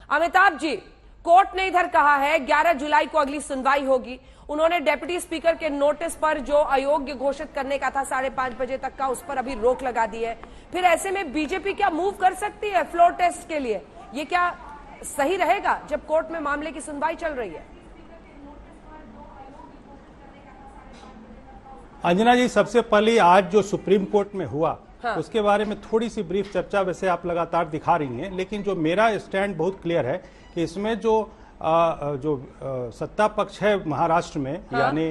Amitabh ji, court ने इधर कहा है 11 जुलाई को अगली सुनवाई होगी। उन्होंने डेप्यूटी स्पीकर के नोटिस पर जो अयोग्य घोषित करने का था 5:30 बजे तक का, उस पर अभी रोक लगा दी है। फिर ऐसे में बीजेपी क्या मूव कर सकती है फ्लोर टेस्ट के लिए? ये क्या सही रहेगा जब कोर्ट में मामले की सुनवाई चल रही है? अंजना जी, सबसे पहले आज जो सुप्रीम कोर्ट में हुआ उसके बारे में थोड़ी सी ब्रीफ चर्चा वैसे आप लगातार दिखा रही हैं, लेकिन जो मेरा स्टैंड बहुत क्लियर है कि इसमें जो सत्ता पक्ष है महाराष्ट्र में, यानी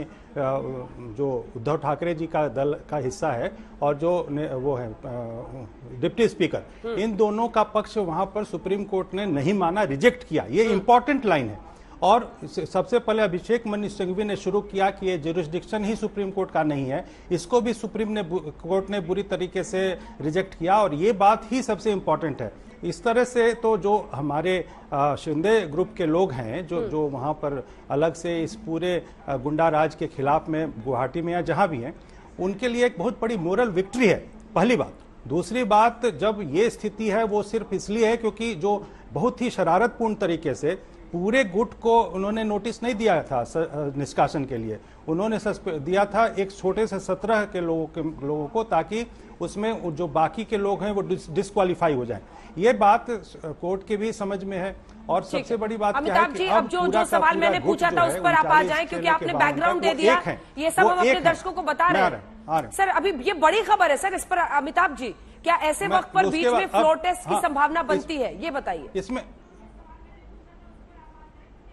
जो उद्धव ठाकरे जी का दल का हिस्सा है और जो वो है डिप्टी स्पीकर, इन दोनों का पक्ष वहां पर सुप्रीम कोर्ट ने नहीं माना, रिजेक्ट किया। ये इंपॉर्टेंट लाइन है। और सबसे पहले अभिषेक मनु सिंघवी ने शुरू किया कि ये ज्यूरिसडिक्शन ही सुप्रीम कोर्ट का नहीं है, इसको भी कोर्ट ने बुरी तरीके से रिजेक्ट किया, और ये बात ही सबसे इंपॉर्टेंट है। इस तरह से तो जो हमारे शिंदे ग्रुप के लोग हैं जो वहां पर अलग से इस पूरे गुंडा राज के खिलाफ में गुवाहाटी में या जहां भी हैं, उनके लिए एक बहुत बड़ी मोरल विक्ट्री है, पहली बात। दूसरी बात, जब ये स्थिति है वो सिर्फ इसलिए है क्योंकि जो बहुत ही शरारतपूर्ण तरीके से पूरे गुट को उन्होंने नोटिस नहीं दिया था निष्कासन के लिए, उन्होंने दिया था एक छोटे से 17 के लोगों को, ताकि उसमें जो बाकी के लोग हैं वो डिस्क्वालीफाई हो जाए। ये बात कोर्ट के भी समझ में है। और सबसे बड़ी बात क्या है कि अब जो सवाल मैंने पूछा था उस पर आप आ जाएं, क्योंकि आपने बैकग्राउंड दे दिया, ये सब हम अपने दर्शकों को बता रहे हैं। सर, अभी ये बड़ी खबर है सर, इस पर अमिताभ जी, क्या ऐसे वक्त पर बीच में फ्लोर टेस्ट की संभावना बनती है? ये बताइए। इसमें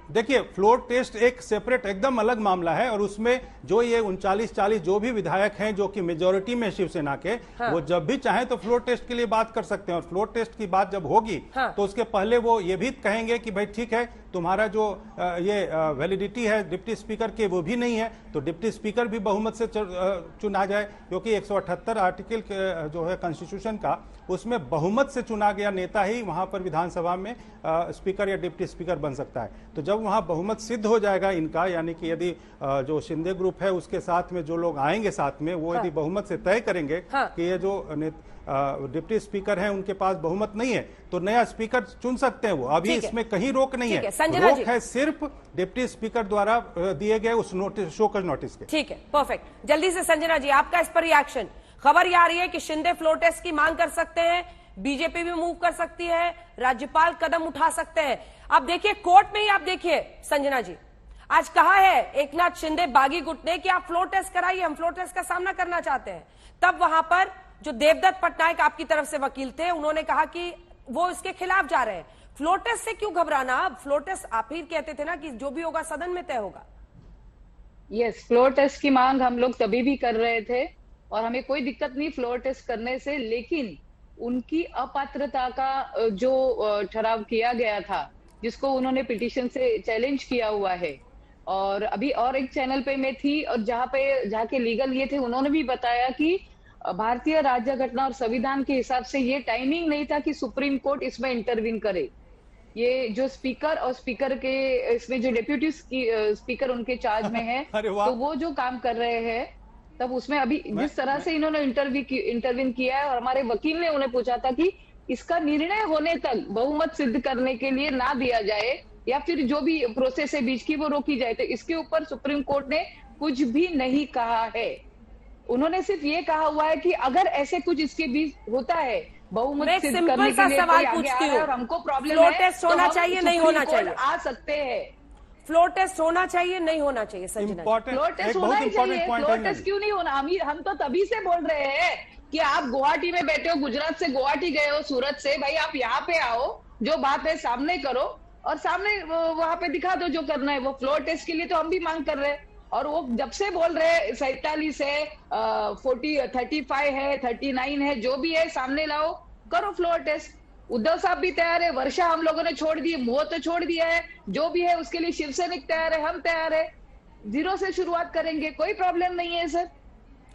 देखिए, फ्लोर टेस्ट एक सेपरेट एकदम अलग मामला है, और उसमें जो ये 39-40 जो भी विधायक हैं जो कि मेजोरिटी में शिवसेना के, वो जब भी चाहें तो फ्लोर टेस्ट के लिए बात कर सकते हैं। और फ्लोर टेस्ट की बात जब होगी तो उसके पहले वो ये भी कहेंगे कि भाई ठीक है, तुम्हारा जो ये वैलिडिटी है डिप्टी स्पीकर के वो भी नहीं है, तो डिप्टी स्पीकर भी बहुमत से चुना जाए, क्योंकि 178 आर्टिकल जो है कॉन्स्टिट्यूशन का, उसमें बहुमत से चुना गया नेता ही वहां पर विधानसभा में स्पीकर या डिप्टी स्पीकर बन सकता है। तो जब वहां बहुमत सिद्ध हो जाएगा इनका, यानी कि यदि जो शिंदे ग्रुप है उसके साथ में जो लोग आएंगे साथ में, वो यदि बहुमत से तय करेंगे कि ये जो डिप्टी स्पीकर हैं उनके पास बहुमत नहीं है, तो नया स्पीकर चुन सकते हैं वो। अभी इसमें कहीं रोक नहीं है, रोक है सिर्फ डिप्टी स्पीकर द्वारा दिए गए उस नोटिस, शोकॉज नोटिस के। ठीक है, परफेक्ट। जल्दी से संजना जी, आपका इस पर रिएक्शन। खबर ये आ रही है कि शिंदे फ्लोर टेस्ट की मांग कर सकते हैं, बीजेपी भी मूव कर सकती है, राज्यपाल कदम उठा सकते हैं। अब देखिए कोर्ट में ही, आप देखिए संजना जी, आज कहा है एकनाथ शिंदे बागी गुट ने कि आप फ्लोर टेस्ट कराइए, हम फ्लोर टेस्ट का सामना करना चाहते हैं। तब वहां पर जो देवदत्त पटनायक आपकी तरफ से वकील थे, उन्होंने कहा कि वो इसके खिलाफ जा रहे हैं। फ्लोर टेस्ट से क्यों घबराना? अब फ्लोर टेस्ट आप ही कहते थे ना कि जो भी होगा सदन में तय होगा। यस, फ्लोर टेस्ट की मांग हम लोग तभी भी कर रहे थे और हमें कोई दिक्कत नहीं फ्लोर टेस्ट करने से, लेकिन उनकी अपात्रता का जो ठहराव किया गया था, जिसको उन्होंने पिटीशन से चैलेंज किया हुआ है, और अभी और एक चैनल पे मैं थी और जहाँ के लीगल ये थे, उन्होंने भी बताया कि भारतीय राज्य घटना और संविधान के हिसाब से ये टाइमिंग नहीं था कि सुप्रीम कोर्ट इसमें इंटरवीन करे। ये जो स्पीकर और स्पीकर के इसमें जो डेप्यूटी स्पीकर उनके चार्ज में है तो वो जो काम कर रहे हैं, तब उसमें अभी जिस तरह से इन्होंने इंटरवीन किया है, और हमारे वकील ने उन्हें पूछा था कि इसका निर्णय होने तक बहुमत सिद्ध करने के लिए ना दिया जाए, या फिर जो भी प्रोसेस है बीच की वो रोकी जाए, तो इसके ऊपर सुप्रीम कोर्ट ने कुछ भी नहीं कहा है। उन्होंने सिर्फ ये कहा हुआ है कि अगर ऐसे कुछ इसके बीच होता है, बहुमत सिद्ध करने के लिए कोई आगे आ रहा है और हमको प्रॉब्लम है, टेस्ट होना चाहिए नहीं होना चाहिए, आ सकते हैं। फ्लोर टेस्ट होना चाहिए नहीं होना चाहिए? संजना, फ्लोर टेस्ट होना ही चाहिए। फ्लोर टेस्ट क्यों नहीं होना? हम तो तभी से बोल रहे हैं कि आप गुवाहाटी में बैठे हो, गुजरात से गुवाहाटी गए हो, सूरत से, भाई आप यहाँ पे आओ, जो बात है सामने करो और सामने वहां पे दिखा दो जो करना है वो। फ्लोर टेस्ट के लिए तो हम भी मांग कर रहे हैं, और वो जब से बोल रहे हैं 47 है, 35 है, 39 है, जो भी है सामने लाओ, करो फ्लोर टेस्ट। उद्धव साहब भी तैयार है, वर्षा हम लोगों ने छोड़ दी, वो तो छोड़ दिया है, जो भी है उसके लिए शिवसैनिक तैयार है, हम तैयार है, 0 से शुरुआत करेंगे, कोई प्रॉब्लम नहीं है सर,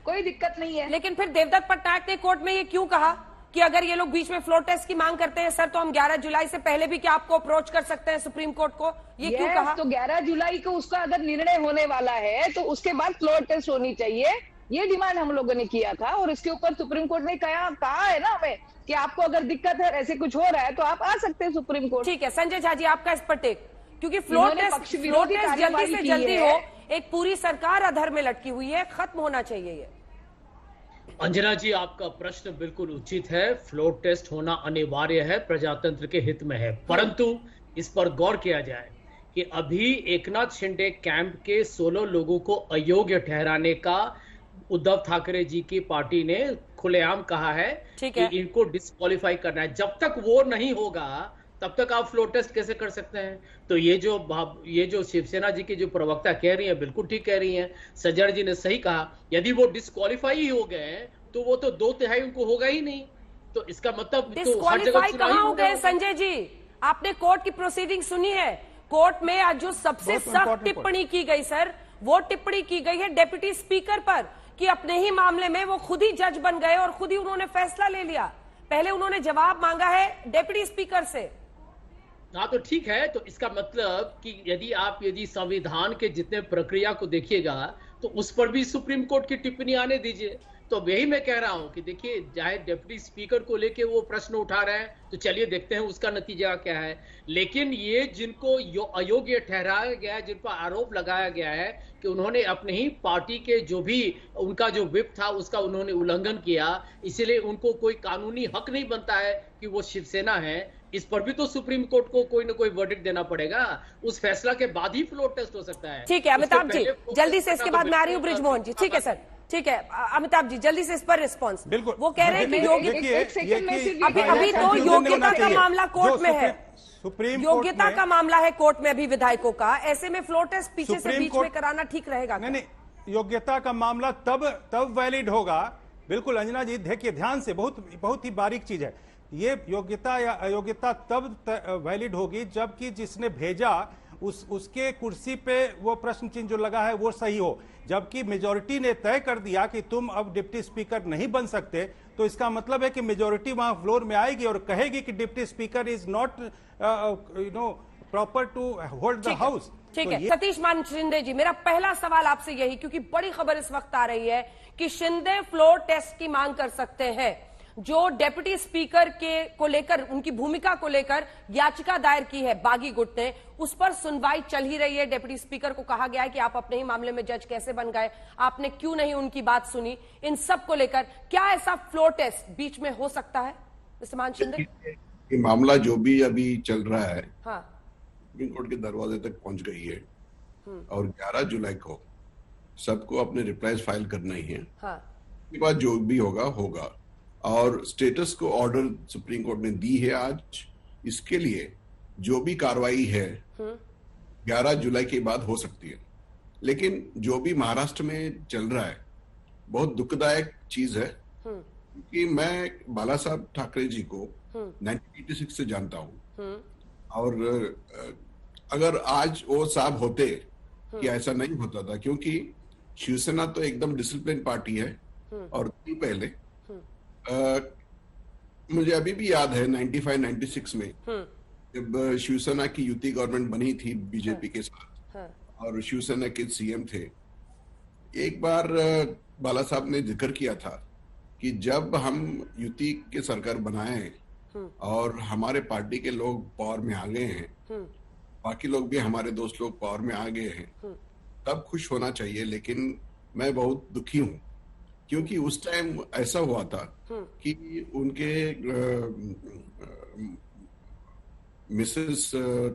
कोई दिक्कत नहीं है। लेकिन फिर देवदत्त पटनायक ने कोर्ट में ये क्यों कहा कि अगर ये लोग बीच में फ्लोर टेस्ट की मांग करते हैं सर, तो हम 11 जुलाई से पहले भी क्या आपको अप्रोच कर सकते हैं सुप्रीम कोर्ट को? ये क्यों कहा? तो 11 जुलाई को उसका अगर निर्णय होने वाला है तो उसके बाद फ्लोर टेस्ट होनी चाहिए, ये डिमांड हम लोगों ने किया था, और इसके ऊपर सुप्रीम कोर्ट ने कहा है ना हमें कि आपको अगर दिक्कत है, ऐसे कुछ हो रहा है, तो आप आ सकते हैं सुप्रीम कोर्ट। ठीक है संजय झा जी, आपका इस पर टेक, क्योंकि फ्लोर टेस्ट जल्दी से जल्दी हो, एक पूरी सरकार अधर में लटकी हुई है, खत्म होना चाहिए ये। अंजना जी, आपका प्रश्न बिल्कुल उचित है। फ्लोर टेस्ट होना अनिवार्य है, प्रजातंत्र के हित में है, परंतु इस पर गौर किया जाए कि अभी एकनाथ शिंदे कैंप के 16 लोगों को अयोग्य ठहराने का उद्धव ठाकरे जी की पार्टी ने खुलेआम कहा है कि इनको डिस्क्वालीफाई करना है। जब तक वो नहीं होगा तब तक आप फ्लोर टेस्ट कैसे कर सकते हैं? तो ये जो शिवसेना जी की जो प्रवक्ता कह रही है बिल्कुल ठीक कह रही हैं। सज्जन जी ने सही कहा, यदि वो डिस्क्वालीफाई ही हो गए तो वो तो 2/3 उनको होगा ही नहीं। तो इसका मतलब डिस्क्वालीफाई कहां हो गए संजय जी? आपने कोर्ट की प्रोसीडिंग सुनी है? कोर्ट में आज जो सबसे सख्त टिप्पणी की गई सर, वो टिप्पणी की गई है डेप्यूटी स्पीकर पर कि अपने ही मामले में वो खुद ही जज बन गए और खुद ही उन्होंने फैसला ले लिया। पहले उन्होंने जवाब मांगा है डेप्यूटी स्पीकर से। हाँ, तो ठीक है। तो इसका मतलब कि यदि संविधान के जितने प्रक्रिया को देखिएगा तो उस पर भी सुप्रीम कोर्ट की टिप्पणी आने दीजिए। तो यही मैं कह रहा हूं कि देखिए, चाहे डिप्टी स्पीकर को लेके वो प्रश्न उठा रहे हैं तो चलिए देखते हैं उसका नतीजा क्या है। लेकिन ये जिनको अयोग्य ठहराया गया है, जिन पर आरोप लगाया गया है कि उन्होंने अपने ही पार्टी के जो भी उनका जो विप था उसका उन्होंने उल्लंघन किया, इसलिए उनको कोई कानूनी हक नहीं बनता है कि वो शिवसेना है। इस पर भी तो सुप्रीम कोर्ट को कोई ना कोई वर्डिक्ट देना पड़ेगा। उस फैसला के बाद ही फ्लोर टेस्ट हो सकता है। ठीक है अमिताभ जी, जल्दी से इसके बाद मैं आ रही हूँ बृजमोहन जी। ठीक है सर, ठीक है अमिताभ जी, जल्दी से इस पर रिस्पॉन्स। बिल्कुल, वो कह रहे हैं कि अभी तो योग्यता का मामला कोर्ट में है, सुप्रीम योग्यता का मामला है कोर्ट में अभी विधायकों का। ऐसे में फ्लोर टेस्ट पीछे से बीच में कराना ठीक रहेगा? नहीं, योग्यता का मामला तब वैलिड होगा। बिल्कुल अंजना जी, देखिए ध्यान से, बहुत ही बारीक चीज है ये। योग्यता या अयोग्यता तब वैलिड होगी जबकि जिसने भेजा उसके कुर्सी पे वो प्रश्न चिन्ह जो लगा है वो सही हो। जबकि मेजॉरिटी ने तय कर दिया कि तुम अब डिप्टी स्पीकर नहीं बन सकते, तो इसका मतलब है कि मेजॉरिटी वहां फ्लोर में आएगी और कहेगी कि deputy speaker is not proper to hold the house. ठीक है सतीश मान शिंदे जी, मेरा पहला सवाल आपसे यही, क्योंकि बड़ी खबर इस वक्त आ रही है कि शिंदे फ्लोर टेस्ट की मांग कर सकते हैं। जो डेप्यूटी स्पीकर को लेकर, उनकी भूमिका को लेकर याचिका दायर की है बागी गुट ने, उस पर सुनवाई चल ही रही है। डेप्यूटी स्पीकर को कहा गया है कि आप अपने ही मामले में जज कैसे बन गए, आपने क्यों नहीं उनकी बात सुनी। इन सब को लेकर क्या ऐसा फ्लोर टेस्ट बीच में हो सकता है? मान शिंदे, ये मामला जो भी अभी चल रहा है, हाँ, सुप्रीम कोर्ट के दरवाजे तक पहुंच गई है और 11 जुलाई को सबको अपने रिप्लाईज फाइल करना ही है। हाँ, उसके बाद जो भी होगा और स्टेटस को ऑर्डर सुप्रीम कोर्ट ने दी है आज। इसके लिए जो भी कार्रवाई है 11 जुलाई के बाद हो सकती है। लेकिन जो भी महाराष्ट्र में चल रहा है बहुत दुखदायक चीज है, क्योंकि मैं बाला साहब ठाकरे जी को 1986 से जानता हूं और अगर आज वो साहब होते कि ऐसा नहीं होता था, क्योंकि शिवसेना तो एकदम डिसिप्लिन पार्टी है। और पहले मुझे अभी भी याद है 95-96 में जब शिवसेना की युति गवर्नमेंट बनी थी बीजेपी के साथ और शिवसेना के सीएम थे, एक बार बाला साहब ने जिक्र किया था कि जब हम युति के सरकार बनाए और हमारे पार्टी के लोग पावर में आ गए हैं, बाकी लोग भी हमारे दोस्त लोग पावर में आ गए हैं, तब खुश होना चाहिए। लेकिन मैं बहुत दुखी हूं क्योंकि उस टाइम ऐसा हुआ था कि उनके मिसेस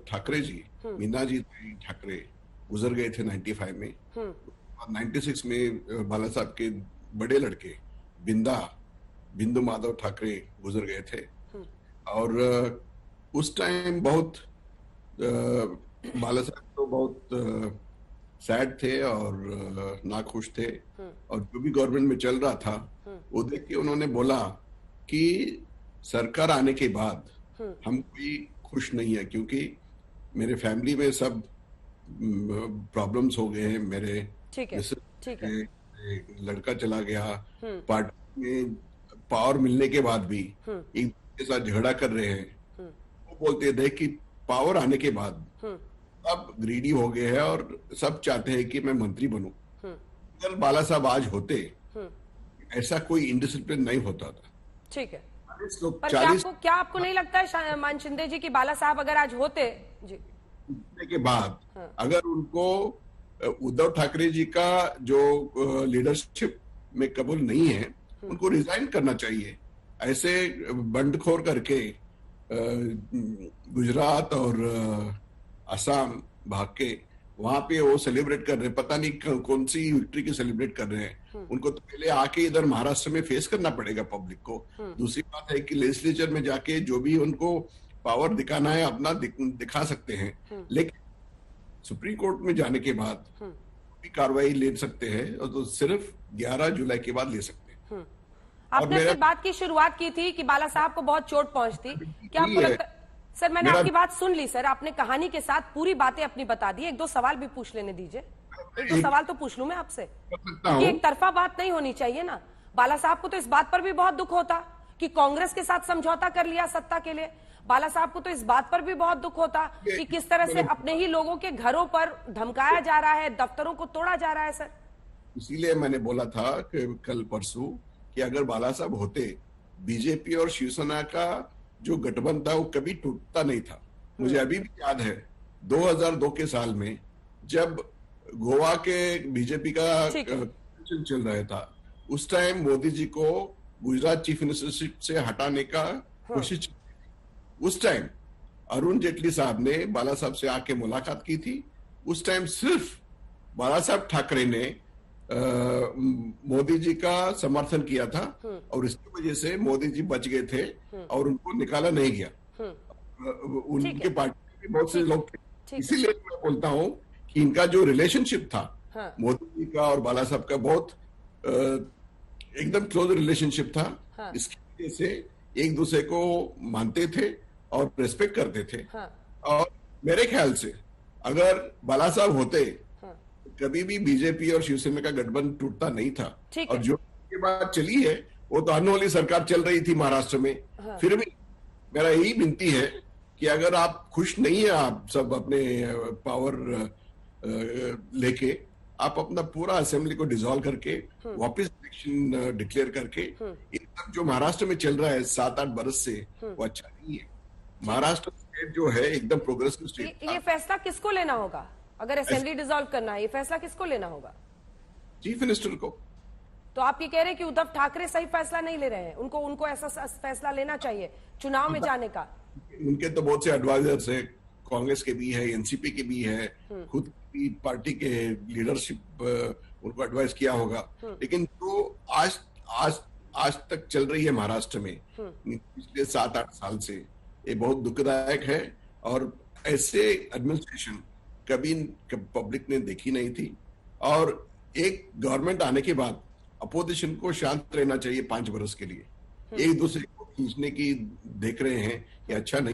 ठाकरे जी, मीना जी ठाकरे गुजर गए थे 95 में। 96 में बाला साहब के बड़े लड़के बिंदु माधव ठाकरे गुजर गए थे और उस टाइम बहुत बाला साहब तो बहुत सैड थे और नाखुश थे। और जो भी गवर्नमेंट में चल रहा था वो देख के उन्होंने बोला कि सरकार आने के बाद हम कोई खुश नहीं है, क्योंकि मेरे फैमिली में सब प्रॉब्लम्स हो गए हैं। मेरे लड़का चला गया, पार्टी में पावर मिलने के बाद भी एक के साथ झगड़ा कर रहे हैं। वो बोलते थे कि पावर आने के बाद अब ग्रीडी हो गए हैं और सब चाहते हैं कि मैं मंत्री बनूं। अगर बाला साहब आज होते ऐसा कोई इंडिसिप्लिन नहीं होता था। ठीक है, 40 लोग, पर 40 क्या आपको नहीं लगता है मान शिंदे जी की बाला साहब अगर आज होते जी के बाद अगर उनको उद्धव ठाकरे जी का जो लीडरशिप में कबूल नहीं है, उनको रिजाइन करना चाहिए। ऐसे बंडखोर करके गुजरात और असम भाग के वहां पे वो सेलिब्रेट कर रहे हैं, पता नहीं कौन सी विक्ट्री की सेलिब्रेट कर रहे हैं। उनको तो पहले आके इधर महाराष्ट्र में फेस करना पड़ेगा पब्लिक को। दूसरी बात है कि लेजिस्लेचर में जाके जो भी उनको पावर दिखाना है अपना दिखा सकते हैं, लेकिन सुप्रीम कोर्ट में जाने के बाद भी कार्रवाई ले सकते हैं, और तो सिर्फ 11 जुलाई के बाद ले सकते हैं। आपने अपनी बात की शुरुआत की थी कि बाला साहब को बहुत चोट पहुंचती, क्या आपको लगता? सर मैंने आपकी बात सुन ली सर, आपने कहानी के साथ पूरी बातें अपनी बता दी। एक दो सवाल भी पूछ लेने दीजिए, एक दो सवाल तो पूछ लूं मैं आपसे, क्योंकि एक तरफा बात नहीं होनी चाहिए ना। बाला साहब को तो इस बात पर भी बहुत दुख होता कि कांग्रेस के साथ समझौता कर लिया सत्ता के लिए। बाला साहब को तो इस बात पर भी बहुत दुख होता कि किस तरह से अपने ही लोगों के घरों पर धमकाया जा रहा है, दफ्तरों को तोड़ा जा रहा है। सर इसीलिए मैंने बोला था कि कल परसों कि अगर बाला साहब होते, बीजेपी और शिवसेना का जो गठबंधन था वो कभी टूटता नहीं था। मुझे अभी भी याद है 2002 के साल में जब गोवा के बीजेपी का चल रहा था, उस टाइम मोदी जी को गुजरात चीफ मिनिस्टरशिप से हटाने का कोशिश। उस टाइम अरुण जेटली साहब ने बाला साहब से आके मुलाकात की थी। उस टाइम सिर्फ बाला साहब ठाकरे ने मोदी जी का समर्थन किया था, और इसकी वजह से मोदी जी बच गए थे और उनको निकाला नहीं गया। उनके पार्टी में बहुत से लोग थे। इसीलिए मैं बोलता हूं कि इनका जो रिलेशनशिप था मोदी जी का और बाला साहब का, बहुत एकदम क्लोज रिलेशनशिप था। इसकी वजह से एक दूसरे को मानते थे और रेस्पेक्ट करते थे। और मेरे ख्याल से अगर बाला साहब होते, कभी भी बीजेपी और शिवसेना का गठबंधन टूटता नहीं था। और जो के बाद चली है वो तो आने वाली सरकार चल रही थी महाराष्ट्र में। फिर भी मेरा यही विनती है कि अगर आप खुश नहीं है, आप सब अपने पावर लेके, आप अपना पूरा असेंबली को डिसॉल्व करके वापस इलेक्शन डिक्लेयर करके, जो महाराष्ट्र में चल रहा है 7-8 बरस से, वो अच्छा नहीं है। महाराष्ट्र स्टेट जो है एकदम प्रोग्रेसिव स्टेट। ये फैसला किसको लेना होगा? अगर असेंबली डिसॉल्व करना है, ये फैसला किसको लेना होगा? चीफ मिनिस्टर को। तो आप ये कह रहे हैं कि उद्धव ठाकरे सही फैसला नहीं ले रहे हैं, उनको ऐसा फैसला लेना चाहिए चुनाव में जाने का। उनके तो बहुत से एडवाइजर्स है, कांग्रेस के भी है, एनसीपी के भी है, खुद की पार्टी के लीडरशिप उनको एडवाइस किया होगा। लेकिन जो आज तक चल रही है महाराष्ट्र में पिछले 7-8 साल से, ये बहुत दुखदायक है। और ऐसे एडमिनिस्ट्रेशन कभी पब्लिक ने देखी नहीं थी। और एक गवर्नमेंट आने के बाद अपोजिशन को शांत रहना चाहिए 5 बरस के लिए। एक दूसरे को खींचने की देख रहे हैं, ये अच्छा नहीं।